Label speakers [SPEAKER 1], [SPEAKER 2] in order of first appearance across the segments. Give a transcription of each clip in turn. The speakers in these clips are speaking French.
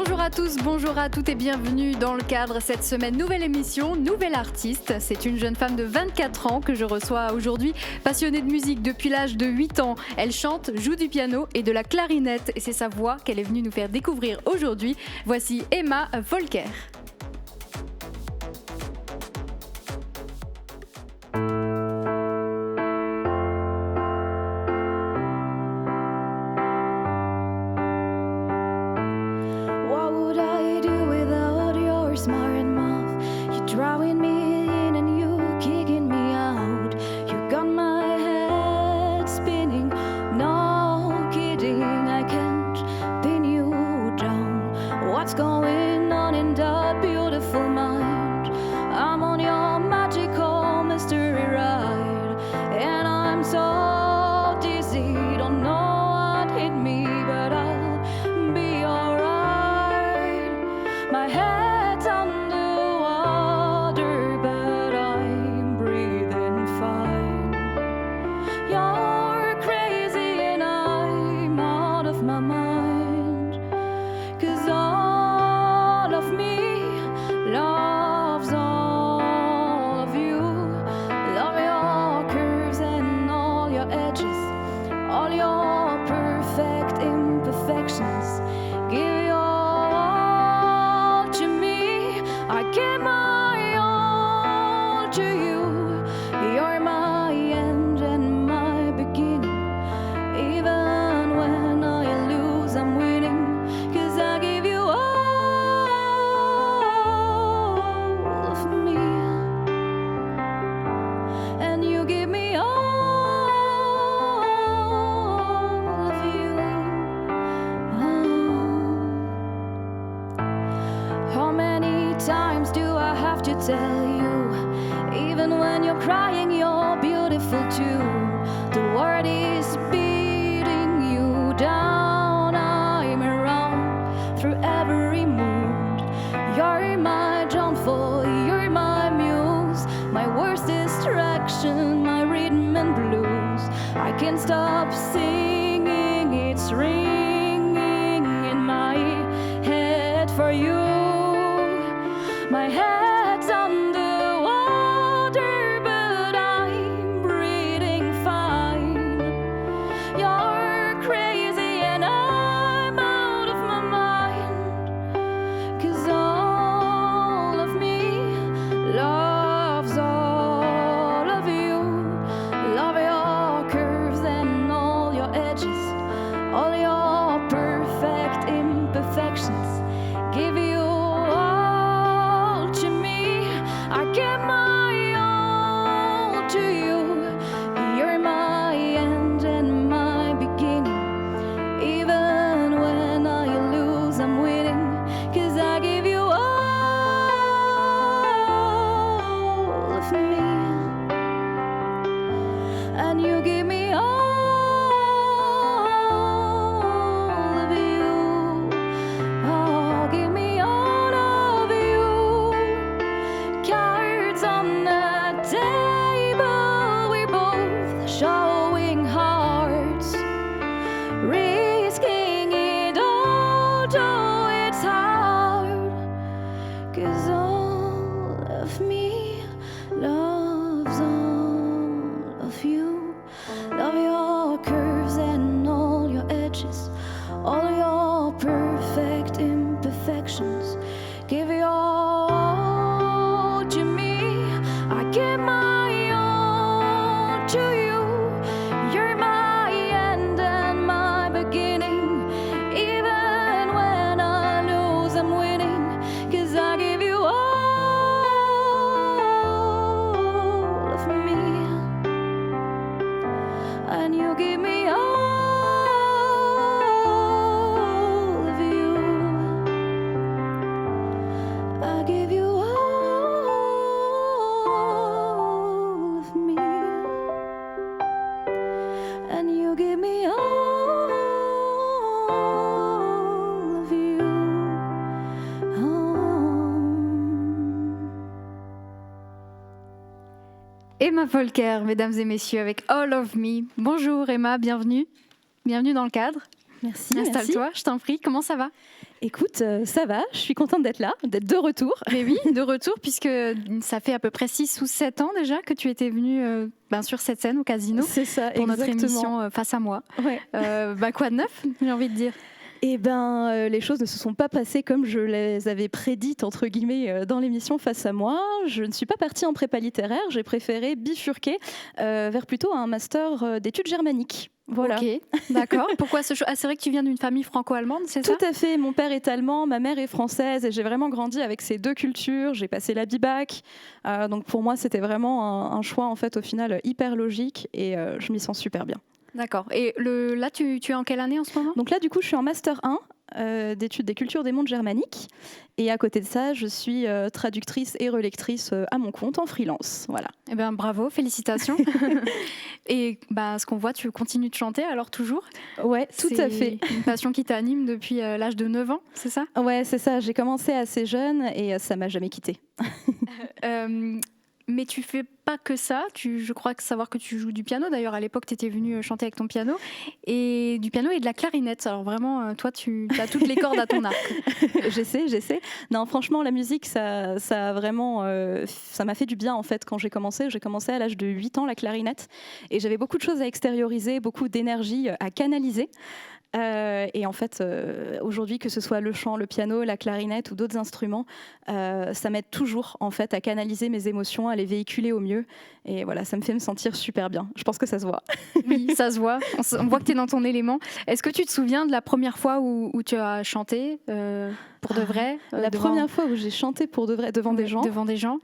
[SPEAKER 1] Bonjour à tous, bonjour à toutes et bienvenue dans le cadre cette semaine. Nouvelle émission, nouvelle artiste. C'est une jeune femme de 24 ans que je reçois aujourd'hui. Passionnée de musique depuis l'âge de 8 ans, elle chante, joue du piano et de la clarinette. Et c'est sa voix qu'elle est venue nous faire découvrir aujourd'hui. Voici Emma Volker.
[SPEAKER 2] Smart mouth, you drawing me in and you kicking me out. You got my head spinning, no kidding, I can't pin you down. What's going on in that beautiful mind? I'm on your magical mystery ride, and I'm so dizzy, don't know what hit me, but I'll be alright. My head underwater, but I'm breathing fine. You're crazy and I'm out of my mind, 'cause all of me loves all of you. Love your curves and all your edges, all your perfect imperfections. Give your all to me, I give my all to you. You're my end and my beginning. Even when I lose, I'm winning, 'cause I give you all of me, and you give me all of you. How many times do I have to tell you? Even when you're crying, you're beautiful too. The world is beating you down. I'm around through every mood. You're my downfall, you're my muse, my worst distraction, my rhythm and blues. I can't stop singing, it's ringing in my head for you. My head's underwater, but I'm breathing fine. You're crazy and I'm out of my mind, 'cause all of me loves all of you. Love your curves and all your edges, all your perfect imperfections. Give you all to me, I give my all to you. You're my end and my beginning. Even when I lose, I'm winning, 'cause I give you all of me, and you give me all of you. Oh, give me all of you. Cards on the table, we're both showing hearts, risking it all, though it's hard, 'cause all of me loves all of you. Love your curves and all your edges, all your perfect imperfections. Give your all to me, I give my all to you. You're my end and my beginning. Even when I lose, I'm winning, 'cause I give you all of me, and you give me all of you. I give you all of me, and you give me all of you.
[SPEAKER 1] Emma Volker, mesdames et messieurs, avec All of Me. Bonjour Emma, bienvenue. Bienvenue dans le cadre.
[SPEAKER 2] Merci.
[SPEAKER 1] Installe-toi, je t'en prie. Comment ça va ?
[SPEAKER 3] Écoute, ça va, je suis contente d'être là, d'être de retour.
[SPEAKER 1] Mais oui, de retour, puisque ça fait à peu près 6 ou 7 ans déjà que tu étais venue sur cette scène au Casino.
[SPEAKER 3] C'est ça,
[SPEAKER 1] pour
[SPEAKER 3] exactement.
[SPEAKER 1] Notre émission Face à moi.
[SPEAKER 3] Ouais.
[SPEAKER 1] Quoi de neuf, j'ai envie de dire?
[SPEAKER 3] Eh ben, les choses ne se sont pas passées comme je les avais prédites, entre guillemets, dans l'émission Face à moi. Je ne suis pas partie en prépa littéraire, j'ai préféré bifurquer vers plutôt un master d'études germaniques. Voilà.
[SPEAKER 1] Ok, d'accord. Pourquoi ce choix? C'est vrai que tu viens d'une famille franco-allemande, c'est ça?
[SPEAKER 3] Tout à fait. Mon père est allemand, ma mère est française et j'ai vraiment grandi avec ces deux cultures. J'ai passé la bibac. Donc pour moi, c'était vraiment un choix en fait au final hyper logique et je m'y sens super bien.
[SPEAKER 1] D'accord. Et là, tu es en quelle année en ce moment?
[SPEAKER 3] Donc là, du coup, je suis en Master 1 d'études des cultures des mondes germaniques. Et à côté de ça, je suis traductrice et relectrice à mon compte en freelance. Voilà.
[SPEAKER 1] Eh bien, bravo, félicitations. Et ce qu'on voit, tu continues de chanter alors toujours?
[SPEAKER 3] Ouais, tout à fait.
[SPEAKER 1] C'est une passion qui t'anime depuis l'âge de 9 ans, c'est ça?
[SPEAKER 3] Ouais, c'est ça. J'ai commencé assez jeune et ça m'a jamais quittée.
[SPEAKER 1] Mais tu fais pas que ça. Je crois savoir que tu joues du piano. D'ailleurs, à l'époque, tu étais venue chanter avec ton piano. Et du piano et de la clarinette. Alors vraiment, toi, tu as toutes les cordes à ton arc.
[SPEAKER 3] J'essaie. Non, franchement, la musique, ça a vraiment... ça m'a fait du bien, en fait, quand j'ai commencé. J'ai commencé à l'âge de 8 ans, la clarinette. Et j'avais beaucoup de choses à extérioriser, beaucoup d'énergie à canaliser. Et en fait, aujourd'hui, que ce soit le chant, le piano, la clarinette ou d'autres instruments, ça m'aide toujours en fait à canaliser mes émotions, à les véhiculer au mieux. Et voilà, ça me fait me sentir super bien. Je pense que ça se voit.
[SPEAKER 1] Oui, ça se voit. On voit que tu es dans ton élément. Est-ce que tu te souviens de la première fois où tu as chanté pour de vrai
[SPEAKER 3] première fois où j'ai chanté pour de vrai devant des gens.
[SPEAKER 1] Devant des gens.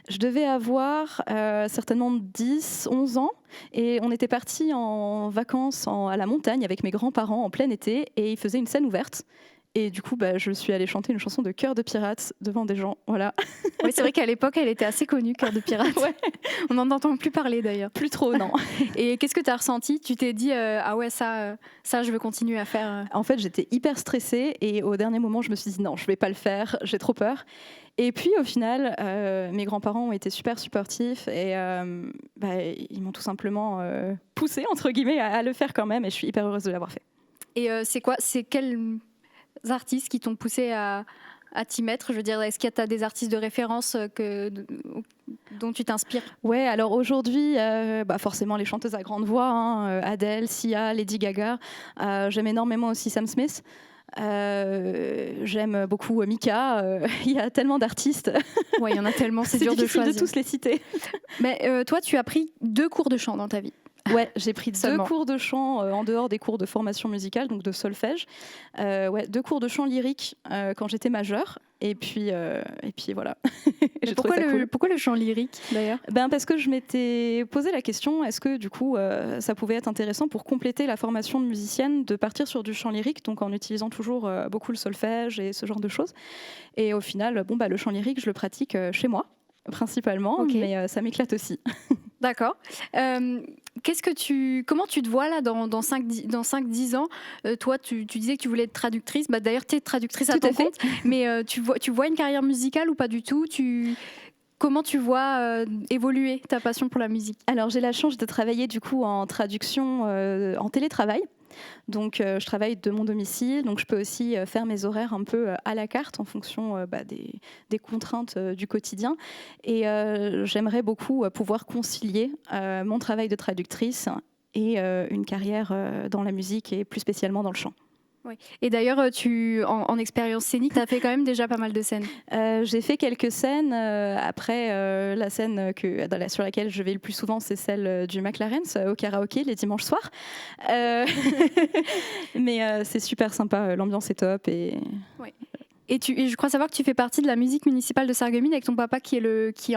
[SPEAKER 3] Je devais avoir certainement 10, 11 ans et on était partis en vacances à la montagne avec mes grands-parents en plein été et ils faisaient une scène ouverte. Et du coup, je suis allée chanter une chanson de Cœur de pirate devant des gens. Voilà.
[SPEAKER 1] Oui, c'est vrai qu'à l'époque, elle était assez connue, Cœur de pirate.
[SPEAKER 3] Ouais.
[SPEAKER 1] On n'en entend plus parler d'ailleurs.
[SPEAKER 3] Plus trop, non.
[SPEAKER 1] Et qu'est-ce que tu as ressenti? Tu t'es dit, ah ouais, ça, je veux continuer à faire.
[SPEAKER 3] En fait, j'étais hyper stressée et au dernier moment, je me suis dit non, je vais pas le faire, j'ai trop peur. Et puis au final, mes grands-parents ont été super supportifs et ils m'ont tout simplement poussée, entre guillemets, à le faire quand même et je suis hyper heureuse de l'avoir fait.
[SPEAKER 1] Et c'est quels artistes qui t'ont poussé à t'y mettre? Je veux dire, est-ce qu'il y a des artistes de référence dont tu t'inspires?
[SPEAKER 3] Ouais, alors aujourd'hui, forcément les chanteuses à grande voix, Adele, Sia, Lady Gaga. J'aime énormément aussi Sam Smith. J'aime beaucoup Mika. Il y a tellement d'artistes.
[SPEAKER 1] Ouais, il y en a tellement, c'est dur de choisir.
[SPEAKER 3] C'est difficile de tous les citer.
[SPEAKER 1] Mais toi, tu as pris 2 cours de chant dans ta vie?
[SPEAKER 3] Ouais, j'ai pris 2 cours de chant en dehors des cours de formation musicale, donc de solfège. 2 cours de chant lyrique quand j'étais majeure. Et puis voilà.
[SPEAKER 1] Pourquoi le chant lyrique d'ailleurs?
[SPEAKER 3] Parce que je m'étais posé la question, est-ce que du coup ça pouvait être intéressant pour compléter la formation de musicienne de partir sur du chant lyrique, donc en utilisant toujours beaucoup le solfège et ce genre de choses. Et au final, le chant lyrique, je le pratique chez moi principalement, okay. Mais ça m'éclate aussi.
[SPEAKER 1] D'accord. Comment tu te vois là dans 5-10 ans? Toi, tu disais que tu voulais être traductrice. D'ailleurs, tu es traductrice à ton compte. Mais tu vois une carrière musicale ou pas du tout? Comment tu vois évoluer ta passion pour la musique?
[SPEAKER 3] Alors, j'ai la chance de travailler du coup en traduction en télétravail. Donc, je travaille de mon domicile, donc je peux aussi faire mes horaires un peu à la carte en fonction des contraintes du quotidien. Et j'aimerais beaucoup pouvoir concilier mon travail de traductrice et une carrière dans la musique et plus spécialement dans le chant.
[SPEAKER 1] Oui. Et d'ailleurs, en expérience scénique, tu as fait quand même déjà pas mal de scènes.
[SPEAKER 3] J'ai fait quelques scènes. Après, la scène sur laquelle je vais le plus souvent, c'est celle du McLaren's au karaoké les dimanches soirs. Mais c'est super sympa, l'ambiance est top.
[SPEAKER 1] Oui. Et je crois savoir que tu fais partie de la musique municipale de Sarreguemines avec ton papa qui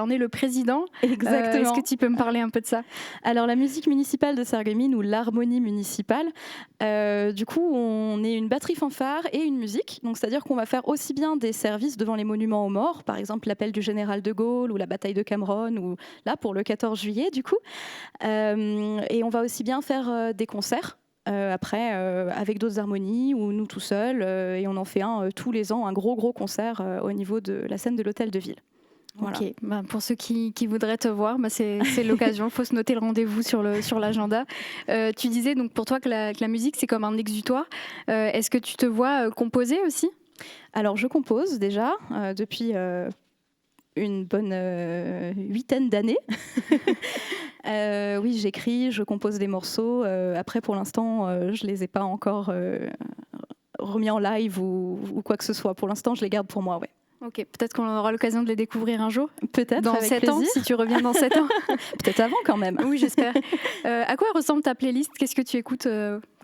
[SPEAKER 1] en est le président.
[SPEAKER 3] Exactement.
[SPEAKER 1] Est-ce que tu peux me parler un peu de ça?
[SPEAKER 3] Alors la musique municipale de Sarreguemines ou l'harmonie municipale, du coup on est une batterie fanfare et une musique. Donc c'est-à-dire qu'on va faire aussi bien des services devant les monuments aux morts, par exemple l'appel du général de Gaulle ou la bataille de Cameroun ou là pour le 14 juillet du coup. Et on va aussi bien faire des concerts. Après, avec d'autres harmonies ou nous tout seuls, et on en fait un tous les ans, un gros concert au niveau de la scène de l'hôtel de ville. Voilà.
[SPEAKER 1] Ok, pour ceux qui voudraient te voir, c'est l'occasion, il faut se noter le rendez-vous sur l'agenda. Tu disais donc pour toi que la musique c'est comme un exutoire. Est-ce que tu te vois composer aussi ?
[SPEAKER 3] Alors je compose déjà depuis une bonne 8aine d'années. Oui, j'écris, je compose des morceaux. Après, pour l'instant, je ne les ai pas encore remis en live ou quoi que ce soit. Pour l'instant, je les garde pour moi, ouais.
[SPEAKER 1] Ok, peut-être qu'on aura l'occasion de les découvrir un jour.
[SPEAKER 3] Peut-être,
[SPEAKER 1] dans
[SPEAKER 3] avec
[SPEAKER 1] 7
[SPEAKER 3] plaisir.
[SPEAKER 1] ans, si tu reviens dans 7 ans.
[SPEAKER 3] Peut-être avant quand même.
[SPEAKER 1] Oui, j'espère. À quoi ressemble ta playlist ? Qu'est-ce que tu écoutes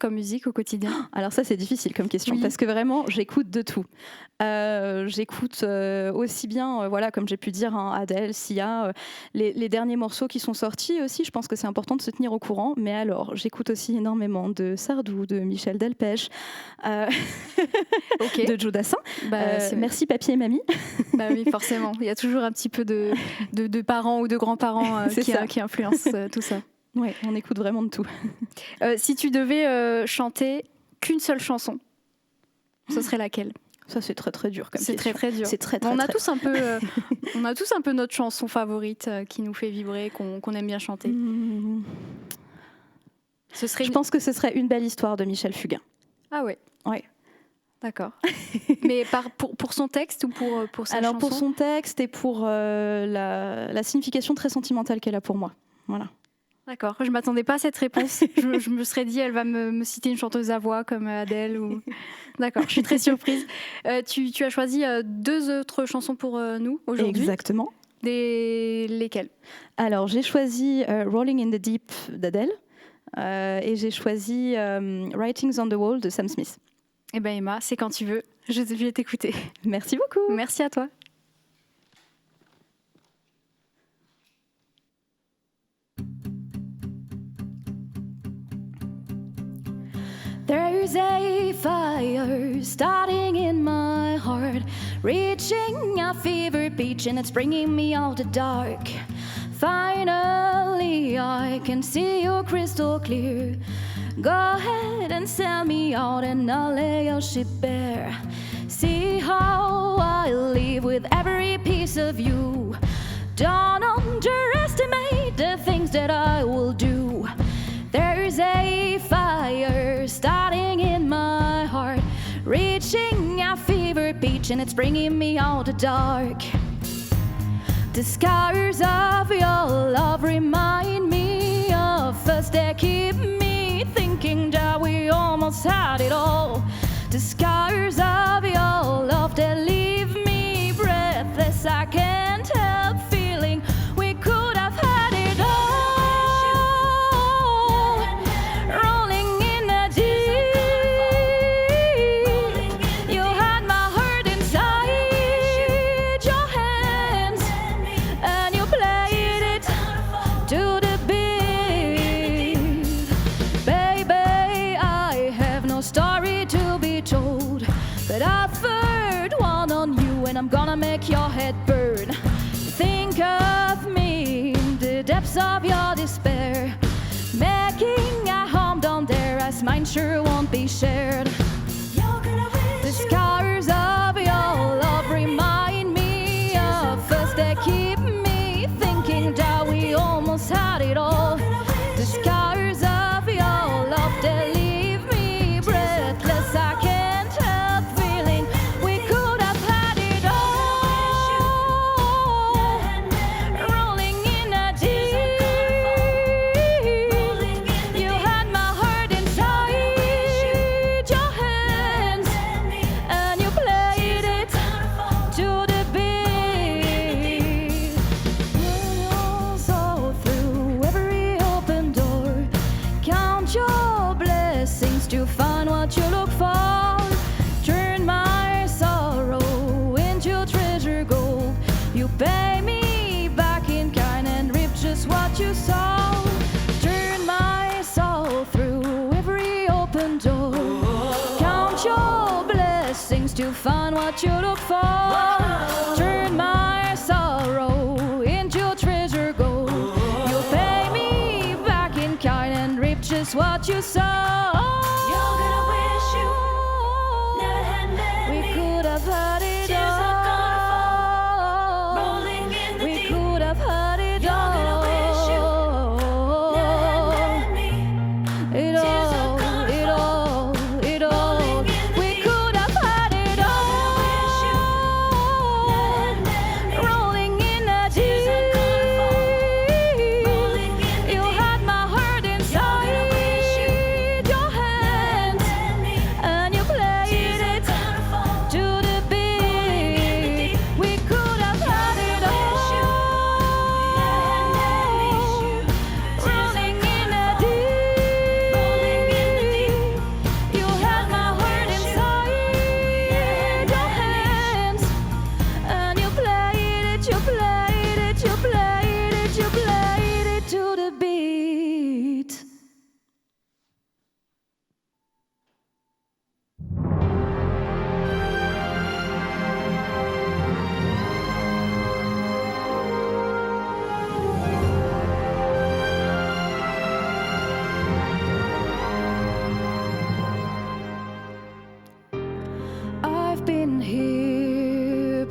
[SPEAKER 1] comme musique au quotidien ?
[SPEAKER 3] Alors ça, c'est difficile comme question, parce que vraiment, j'écoute de tout. J'écoute aussi bien, voilà, comme j'ai pu dire, Adele, Sia, les derniers morceaux qui sont sortis aussi. Je pense que c'est important de se tenir au courant. Mais alors, j'écoute aussi énormément de Sardou, de Michel Delpech, de Joe Dassin. Merci papy et mamie.
[SPEAKER 1] Bah oui, forcément. Il y a toujours un petit peu de parents ou de grands-parents qui influencent tout ça.
[SPEAKER 3] Oui, on écoute vraiment de tout.
[SPEAKER 1] Si tu devais chanter qu'une seule chanson, ce serait laquelle ?
[SPEAKER 3] Ça, c'est très très dur comme question.
[SPEAKER 1] C'est très dur.
[SPEAKER 3] C'est très,
[SPEAKER 1] on a tous un peu notre chanson favorite qui nous fait vibrer, qu'on aime bien chanter.
[SPEAKER 3] Je pense que ce serait Une belle histoire de Michel Fugain.
[SPEAKER 1] Ah ouais.
[SPEAKER 3] Ouais.
[SPEAKER 1] D'accord. Mais pour son texte ou pour sa chanson ?
[SPEAKER 3] Alors pour son texte et pour la signification très sentimentale qu'elle a pour moi. Voilà.
[SPEAKER 1] D'accord, je ne m'attendais pas à cette réponse. je me serais dit, elle va me citer une chanteuse à voix comme Adele. D'accord, je suis très surprise. Tu as choisi 2 autres chansons pour nous aujourd'hui.
[SPEAKER 3] Exactement.
[SPEAKER 1] Lesquelles ?
[SPEAKER 3] Alors j'ai choisi Rolling in the Deep d'Adele et j'ai choisi Writings on the Wall de Sam Smith.
[SPEAKER 1] Eh bien Emma, c'est quand tu veux, je vais t'écouter.
[SPEAKER 3] Merci beaucoup.
[SPEAKER 1] Merci à toi.
[SPEAKER 2] There's a fire starting in my heart, reaching a fever pitch, and it's bringing me out the dark. Finally, I can see you crystal clear. Go ahead and sell me out, and I'll lay your ship bare. See how I live with every piece of you. Don't underestimate the things that I will do. There's a fire starting in my heart, reaching a fever pitch, and it's bringing me out the dark. The scars of your love remind me of us. They keep me thinking that we almost had it all. The scars of your love, they leave me breathless. I can't help feeling we could have had it all. Rolling in the deep, you had my heart inside your hands, and you played it to the beat. Baby, I have no story to be told, but I've heard one on you, and I'm gonna make your head burn. Think of me in the depths of your despair, making a home down there as mine sure won't be shared. The scars of your love remind me of us. They keep me thinking that we almost had it all. The scars of your love, they leave me breathless. I can't help feeling we could have had it all. Rolling in a deep, you had my heart inside your hands, and you played it to the beat. So through every open door, count your blessings to find what you look for. Turn my sorrow into treasure gold. You pay me back in kind and reap just what you sow. Turn my soul through every open door. Count your blessings to find what you look for. Turn my sorrow into treasure gold. You pay me back in kind and reap just what you sow. You're gonna wish you never had many. We could have had it all. Rolling in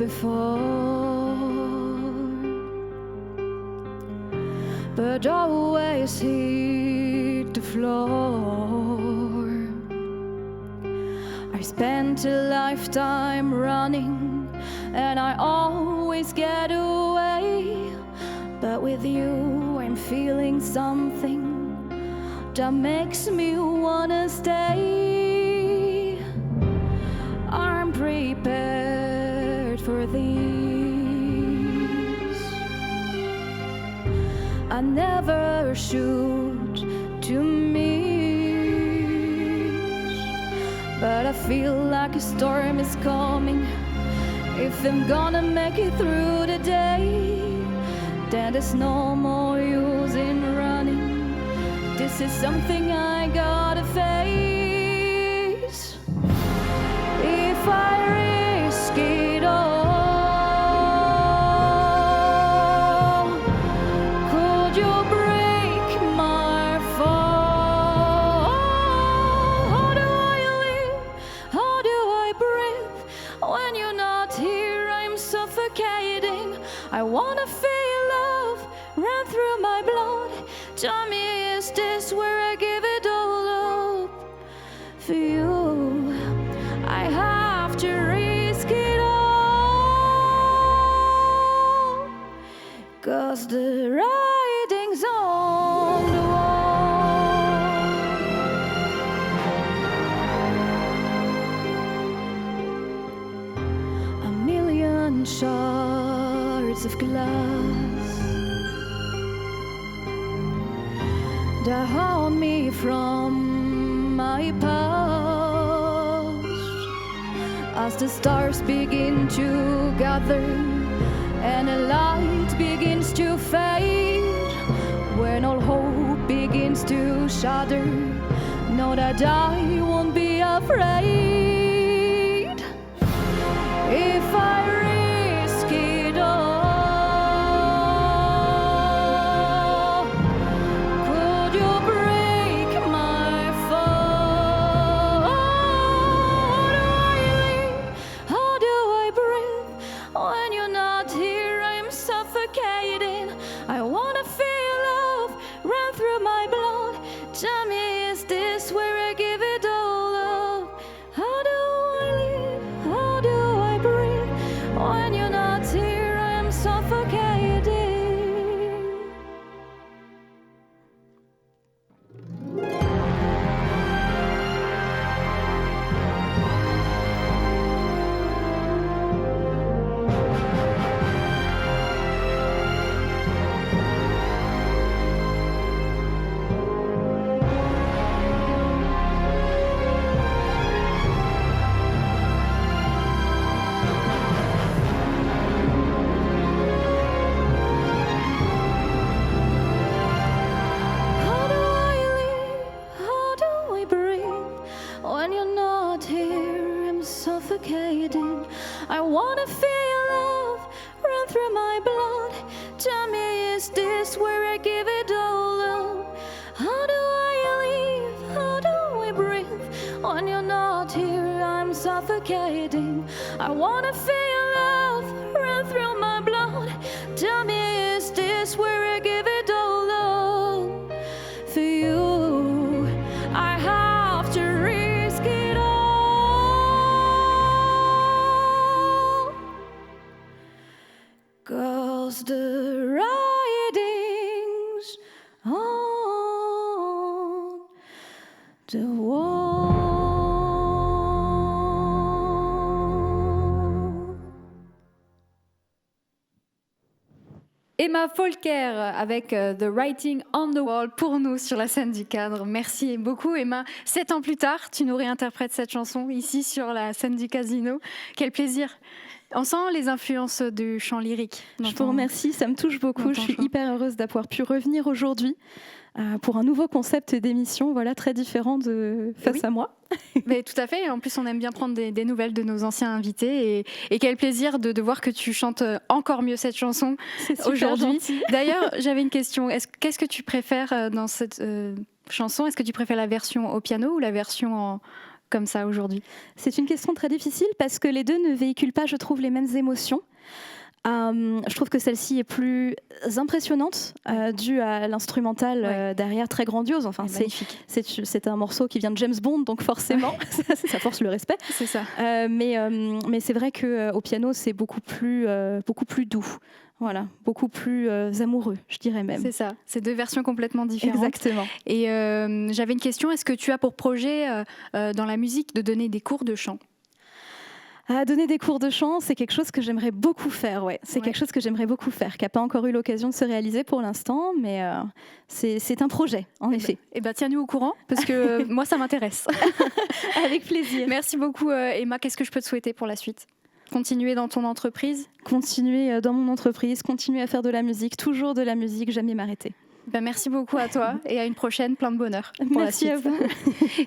[SPEAKER 2] before, but always hit the floor. I spent a lifetime running, and I always get away. But with you, I'm feeling something that makes me wanna stay. I'm prepared for this. I never shoot to miss, but I feel like a storm is coming. If I'm gonna make it through the day, then there's no more use in running. This is something I gotta face. If I risk it all, could you break my fall? How do I live? How do I breathe? When you're not here, I'm suffocating. I wanna feel love run through my blood. Tell me, is this where I give it all up? For you, I have to risk it all, 'cause the writing's on the wall. A million shards of glass that haunt me from my past. As the stars begin to gather and the light begins to fade, when all hope begins to shatter, know that I won't be afraid. If I risk it all, could you break my fall? How do I live? How do I breathe? When you're not here, I'm suffocating. I wanna feel love run through my blood. Tell me, is this where I give it all up? How do I live? How do I breathe? When you're not here, I'm suffocating. How do I live? How do I breathe? When you're not here, I'm suffocating. I wanna feel love run through my blood. Tell me, is this where I give it all up? How do I live? How do I breathe? When you're not here, I'm suffocating. I wanna feel love run through my blood. Tell me, is this where I give it all up? For you, I have to risk it all, 'cause the writing's on the wall.
[SPEAKER 1] Emma Folker avec The Writing on the Wall pour nous sur la scène du cadre. Merci beaucoup Emma. 7 ans plus tard, tu nous réinterprètes cette chanson ici sur la scène du Casino. Quel plaisir. On sent les influences du chant lyrique.
[SPEAKER 3] Je vous remercie, ça me touche beaucoup. Je suis hyper heureuse d'avoir pu revenir aujourd'hui pour un nouveau concept d'émission, voilà, très différent de face à moi.
[SPEAKER 1] Mais tout à fait. En plus, on aime bien prendre des nouvelles de nos anciens invités. Et quel plaisir de voir que tu chantes encore mieux cette chanson aujourd'hui. D'ailleurs, j'avais une question. Qu'est-ce que tu préfères dans cette chanson ? Est-ce que tu préfères la version au piano ou la version comme ça aujourd'hui?
[SPEAKER 3] C'est une question très difficile parce que les deux ne véhiculent pas, je trouve, les mêmes émotions. Je trouve que celle-ci est plus impressionnante, due à l'instrumental derrière, très grandiose. Enfin, c'est un morceau qui vient de James Bond, donc forcément, ça force le respect.
[SPEAKER 1] C'est ça.
[SPEAKER 3] Mais c'est vrai qu'au piano, c'est beaucoup plus doux. Voilà, beaucoup plus amoureux, je dirais même.
[SPEAKER 1] C'est ça, c'est deux versions complètement différentes.
[SPEAKER 3] Exactement.
[SPEAKER 1] Et j'avais une question, est-ce que tu as pour projet dans la musique de donner des cours de chant?
[SPEAKER 3] Donner des cours de chant, c'est quelque chose que j'aimerais beaucoup faire. Ouais. C'est quelque chose que j'aimerais beaucoup faire, qui n'a pas encore eu l'occasion de se réaliser pour l'instant, mais c'est un projet, en effet.
[SPEAKER 1] Eh ben, tiens-nous au courant, parce que moi, ça m'intéresse.
[SPEAKER 3] Avec plaisir.
[SPEAKER 1] Merci beaucoup, Emma. Qu'est-ce que je peux te souhaiter pour la suite? Continuer dans ton entreprise?
[SPEAKER 3] Continuer dans mon entreprise, continuer à faire de la musique, toujours de la musique, jamais m'arrêter.
[SPEAKER 1] Ben, merci beaucoup à toi et à une prochaine, plein de bonheur.
[SPEAKER 3] Merci à vous.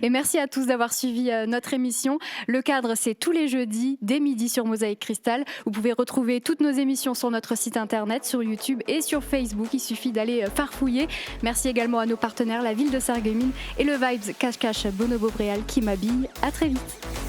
[SPEAKER 1] Et merci à tous d'avoir suivi notre émission. Le cadre, c'est tous les jeudis, dès midi sur Mosaïque Cristal. Vous pouvez retrouver toutes nos émissions sur notre site internet, sur YouTube et sur Facebook. Il suffit d'aller farfouiller. Merci également à nos partenaires, la ville de Sarreguemines et le Vibes Cache-Cache Bonobo Bréal qui m'habille. À très vite.